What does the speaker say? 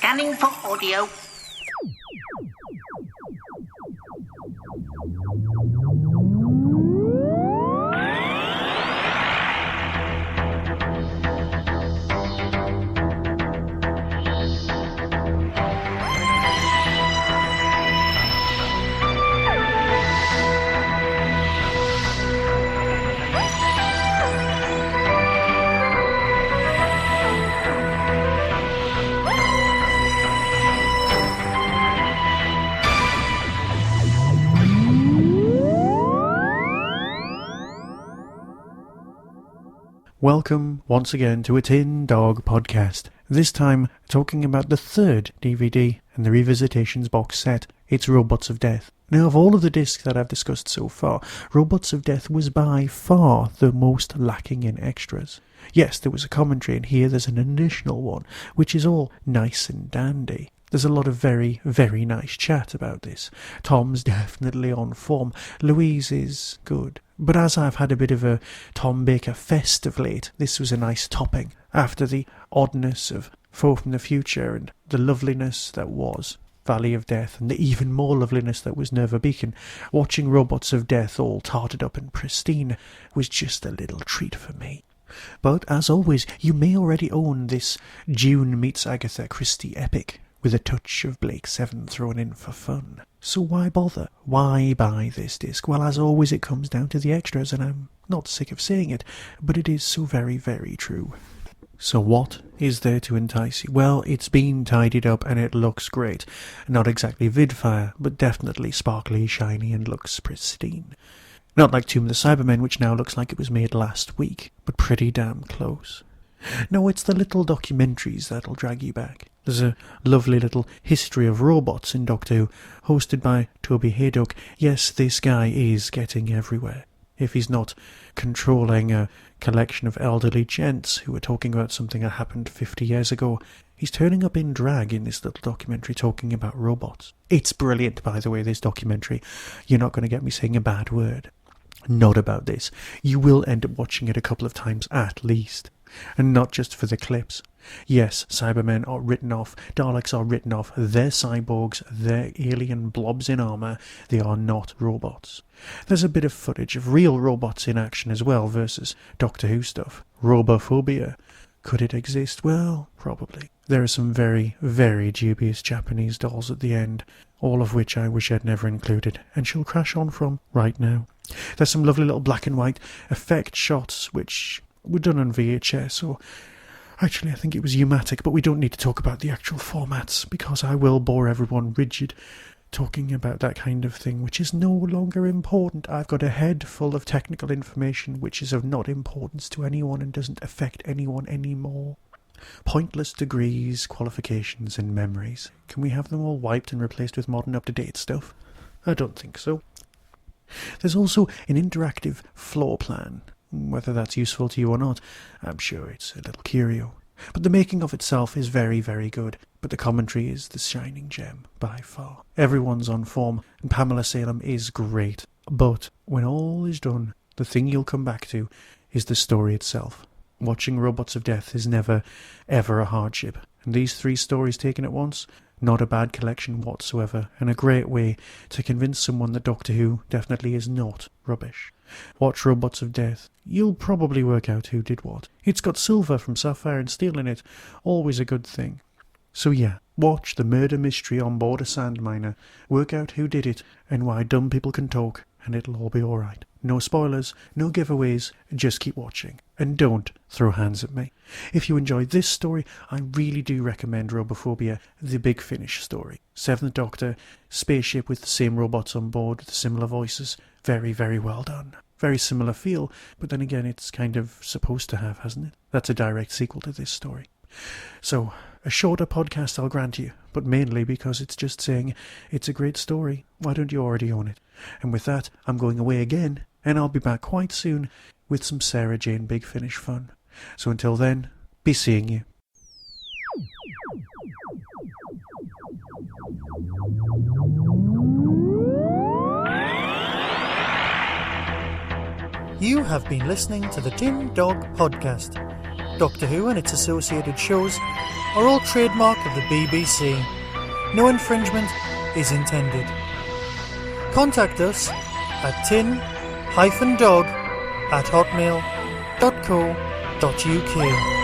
Scanning for audio. Welcome once again to a Tin Dog podcast, this time talking about the third DVD in the Revisitations box set, It's Robots of Death. Now, of all of the discs that I've discussed so far, Robots of Death was by far the most lacking in extras. Yes, there was a commentary, and here there's an additional one, which is all nice and dandy. There's a lot of very, very nice chat about this. Tom's definitely on form. Louise is good. But as I've had a bit of a Tom Baker fest of late, this was a nice topping. After the oddness of Foe from the Future and the loveliness that was Valley of Death and the even more loveliness that was Nerva Beacon, watching Robots of Death all tarted up and pristine was just a little treat for me. But as always, you may already own this June meets Agatha Christie epic, with a touch of Blake 7 thrown in for fun. So why bother? Why buy this disc? Well, as always, it comes down to the extras, and I'm not sick of saying it, but it is so very, very true. So what is there to entice you? Well, it's been tidied up and it looks great. Not exactly Vidfire, but definitely sparkly, shiny, and looks pristine. Not like Tomb of the Cybermen, which now looks like it was made last week, but pretty damn close. No, it's the little documentaries that'll drag you back. There's a lovely little history of robots in Doctor Who, hosted by Toby Haydock. Yes, this guy is getting everywhere. If he's not controlling a collection of elderly gents who are talking about something that happened 50 years ago, he's turning up in drag in this little documentary talking about robots. It's brilliant, by the way, this documentary. You're not going to get me saying a bad word. Not about this. You will end up watching it a couple of times at least. And not just for the clips. Yes, Cybermen are written off, Daleks are written off, they're cyborgs, they're alien blobs in armour, they are not robots. There's a bit of footage of real robots in action as well versus Doctor Who stuff. Robophobia. Could it exist? Well, probably. There are some very, very dubious Japanese dolls at the end, all of which I wish I'd never included, and she'll crash on from right now. There's some lovely little black and white effect shots which were done on VHS, or actually I think it was U-matic, but we don't need to talk about the actual formats, because I will bore everyone rigid talking about that kind of thing, which is no longer important. I've got a head full of technical information which is of not importance to anyone and doesn't affect anyone anymore. Pointless degrees, qualifications and memories. Can we have them all wiped and replaced with modern up-to-date stuff? I don't think so. There's also an interactive floor plan. Whether that's useful to you or not, I'm sure it's a little curio. But the making of itself is very, very good. But the commentary is the shining gem, by far. Everyone's on form, and Pamela Salem is great. But when all is done, the thing you'll come back to is the story itself. Watching Robots of Death is never, ever a hardship. And these 3 stories taken at once, not a bad collection whatsoever, and a great way to convince someone that Doctor Who definitely is not rubbish. Watch Robots of Death. You'll probably work out who did what. It's got silver from Sapphire and Steel in it. Always a good thing. So yeah, watch the murder mystery on board a sandminer. Work out who did it and why dumb people can talk, and it'll all be alright. No spoilers, no giveaways, just keep watching. And don't throw hands at me. If you enjoyed this story, I really do recommend Robophobia, the Big Finish story. 7th Doctor, spaceship with the same robots on board with similar voices. Very, very well done. Very similar feel, but then again it's kind of supposed to have, hasn't it? That's a direct sequel to this story. So, a shorter podcast I'll grant you, but mainly because it's just saying it's a great story. Why don't you already own it? And with that, I'm going away again, and I'll be back quite soon with some Sarah Jane Big Finish fun. So until then, be seeing you. You have been listening to the Tin Dog Podcast. Doctor Who and its associated shows are all trademark of the BBC. No infringement is intended. Contact us at tin-dog@hotmail.co.uk.